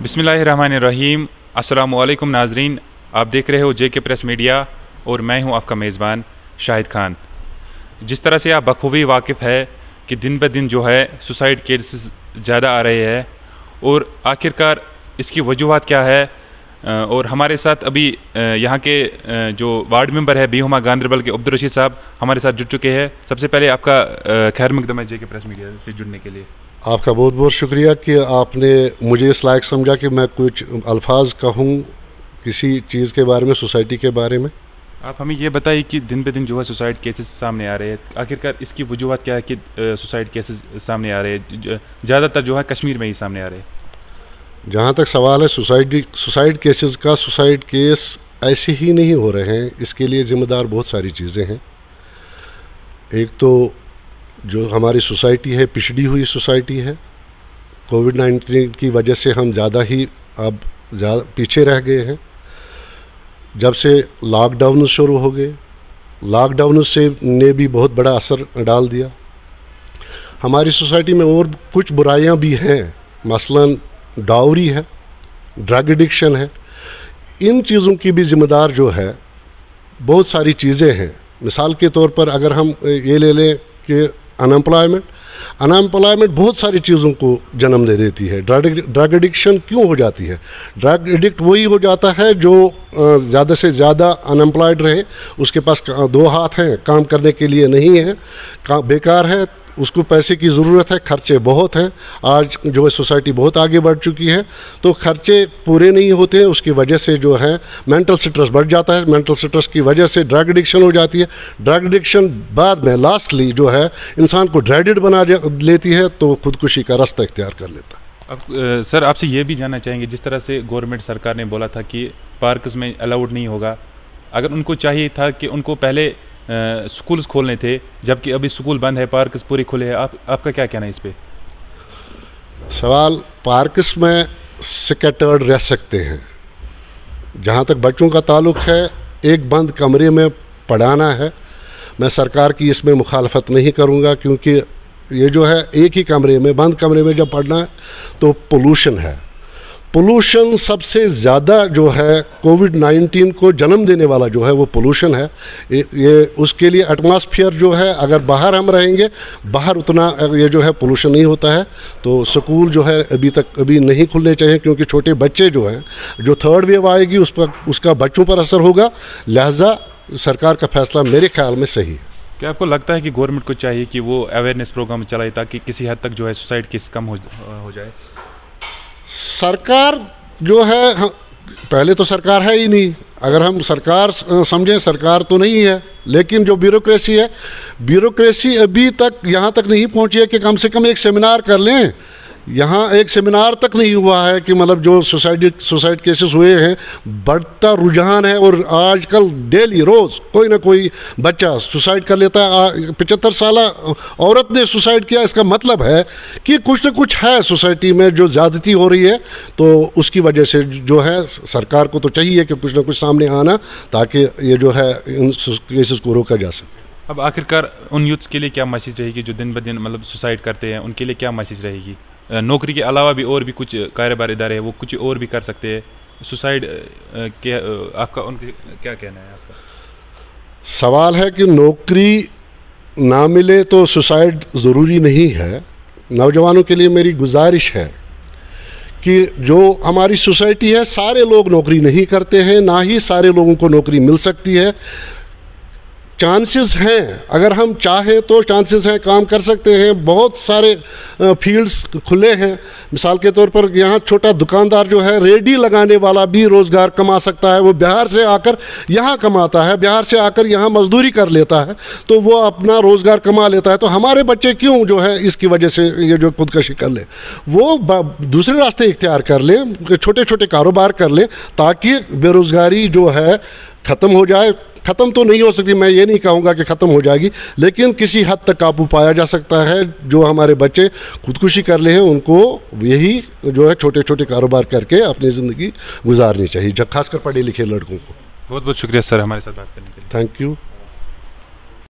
बिस्मिल्लाहिर्रहमानिर्रहीम। अस्सलामुअलैकुम नाजरीन, आप देख रहे हो जेके प्रेस मीडिया और मैं हूं आपका मेज़बान शाहिद खान। जिस तरह से आप बखूबी वाकिफ़ है कि दिन ब दिन जो है सुसाइड केसेस ज़्यादा आ रहे हैं और आखिरकार इसकी वजूहात क्या है, और हमारे साथ अभी यहाँ के जो वार्ड मेंबर है बीहुमा गांधरबल के अब्दुल रशीद साहब हमारे साथ जुड़ चुके हैं। सबसे पहले आपका खैर मकदम है जेके प्रेस मीडिया से जुड़ने के लिए। आपका बहुत बहुत शुक्रिया कि आपने मुझे इस लायक समझा कि मैं कुछ अल्फाज कहूँ किसी चीज़ के बारे में, सोसाइटी के बारे में। आप हमें ये बताइए कि दिन पे दिन जो है सुसाइड केसेस सामने आ रहे हैं, आखिरकार इसकी वजूहत क्या है कि सुसाइड केसेस सामने आ रहे हैं? ज़्यादातर जो है कश्मीर में ही सामने आ रहे हैं। जहाँ तक सवाल है सुसाइड केसेस का, सुसाइड केस ऐसे ही नहीं हो रहे हैं। इसके लिए ज़िम्मेदार बहुत सारी चीज़ें हैं। एक तो जो हमारी सोसाइटी है पिछड़ी हुई सोसाइटी है। कोविड-19 की वजह से हम ज़्यादा पीछे रह गए हैं। जब से लॉकडाउन शुरू हो गए, लॉकडाउन ने भी बहुत बड़ा असर डाल दिया। हमारी सोसाइटी में और कुछ बुराइयां भी हैं, मसलन डाउरी है, ड्रग एडिक्शन है। इन चीज़ों की भी ज़िम्मेदार जो है बहुत सारी चीज़ें हैं। मिसाल के तौर पर अगर हम ये ले लें कि अनएम्प्लॉयमेंट बहुत सारी चीज़ों को जन्म दे देती है। ड्रग एडिक्शन क्यों हो जाती है? ड्रग एडिक्ट वही हो जाता है जो ज़्यादा से ज़्यादा अनएम्प्लॉयड रहे, उसके पास दो हाथ हैं, काम करने के लिए नहीं है, बेकार है, उसको पैसे की ज़रूरत है, खर्चे बहुत हैं। आज जो है सोसाइटी बहुत आगे बढ़ चुकी है, तो खर्चे पूरे नहीं होते हैं। उसकी वजह से जो है मेंटल स्ट्रेस बढ़ जाता है। मेंटल स्ट्रेस की वजह से ड्रग एडिक्शन हो जाती है। ड्रग एडिक्शन बाद में लास्टली जो है इंसान को ड्रेडेड बना लेती है, तो खुदकुशी का रास्ता इख्तियार कर लेता है। अब सर आपसे ये भी जानना चाहेंगे, जिस तरह से गवर्नमेंट सरकार ने बोला था कि पार्क्स में अलाउड नहीं होगा, अगर उनको चाहिए था कि उनको पहले स्कूल्स खोलने थे, जबकि अभी स्कूल बंद है, पार्क्स पूरे खुले हैं, आपका क्या कहना है इस पे? सवाल, पार्क्स में स्कैटर्ड रह सकते हैं। जहाँ तक बच्चों का ताल्लुक़ है, एक बंद कमरे में पढ़ाना है। मैं सरकार की इसमें मुखालफत नहीं करूँगा, क्योंकि ये जो है एक ही कमरे में, बंद कमरे में जब पढ़ना है तो पोल्यूशन है। पोल्यूशन सबसे ज़्यादा जो है कोविड-19 को जन्म देने वाला जो है वो पोल्यूशन है। ये उसके लिए एटमॉस्फेयर जो है, अगर बाहर हम रहेंगे, बाहर उतना ये जो है पोल्यूशन नहीं होता है। तो स्कूल जो है अभी नहीं खुलने चाहिए, क्योंकि छोटे बच्चे जो हैं, जो थर्ड वेव आएगी उसका बच्चों पर असर होगा। लिहाजा सरकार का फैसला मेरे ख्याल में सही है। क्या आपको लगता है कि गवर्नमेंट को चाहिए कि वो अवेयरनेस प्रोग्राम चलाए ताकि किसी हद तक जो है सुसाइड केस कम हो जाए? सरकार जो है, पहले तो सरकार है ही नहीं। अगर हम सरकार समझें, सरकार तो नहीं है, लेकिन जो ब्यूरोक्रेसी अभी तक यहाँ तक नहीं पहुँची है कि कम से कम एक सेमिनार कर लें। यहाँ एक सेमिनार तक नहीं हुआ है कि मतलब जो सुसाइड केसेस हुए हैं, बढ़ता रुझान है। और आजकल डेली रोज़ कोई ना कोई बच्चा सुसाइड कर लेता है। 75 साल औरत ने सुसाइड किया, इसका मतलब है कि कुछ ना कुछ है सोसाइटी में जो ज़्यादती हो रही है। तो उसकी वजह से जो है सरकार को तो चाहिए कि कुछ ना कुछ सामने आना, ताकि ये जो है इन केसेस को रोका जा सके। अब आखिरकार उन यूथ्स के लिए क्या मैसेज रहेगी जो दिन ब दिन मतलब सुसाइड करते हैं? उनके लिए क्या मैसेज रहेगी? नौकरी के अलावा भी और भी कुछ कारोबार इदारे हैं, वो कुछ और भी कर सकते हैं। सुसाइड के आपका उनके क्या कहना है आपका? सवाल है कि नौकरी ना मिले तो सुसाइड ज़रूरी नहीं है। नौजवानों के लिए मेरी गुजारिश है कि जो हमारी सोसाइटी है, सारे लोग नौकरी नहीं करते हैं, ना ही सारे लोगों को नौकरी मिल सकती है। चांसेस हैं, अगर हम चाहें तो चांसेस हैं, काम कर सकते हैं। बहुत सारे फील्ड्स खुले हैं। मिसाल के तौर पर यहाँ छोटा दुकानदार जो है, रेडी लगाने वाला भी रोज़गार कमा सकता है। वो बिहार से आकर यहाँ कमाता है, बिहार से आकर यहाँ मजदूरी कर लेता है, तो वो अपना रोज़गार कमा लेता है। तो हमारे बच्चे क्यों जो है इसकी वजह से ये जो खुदकशी कर ले, वो दूसरे रास्ते इख्तियार कर लें, छोटे छोटे कारोबार कर लें, ताकि बेरोज़गारी जो है ख़त्म हो जाए। ख़त्म तो नहीं हो सकती, मैं ये नहीं कहूँगा कि ख़त्म हो जाएगी, लेकिन किसी हद तक काबू पाया जा सकता है। जो हमारे बच्चे खुदकुशी कर ले हैं, उनको यही जो है छोटे छोटे कारोबार करके अपनी ज़िंदगी गुजारनी चाहिए, खासकर पढ़े लिखे लड़कों को। बहुत बहुत शुक्रिया सर हमारे साथ बात करने के लिए। Thank you.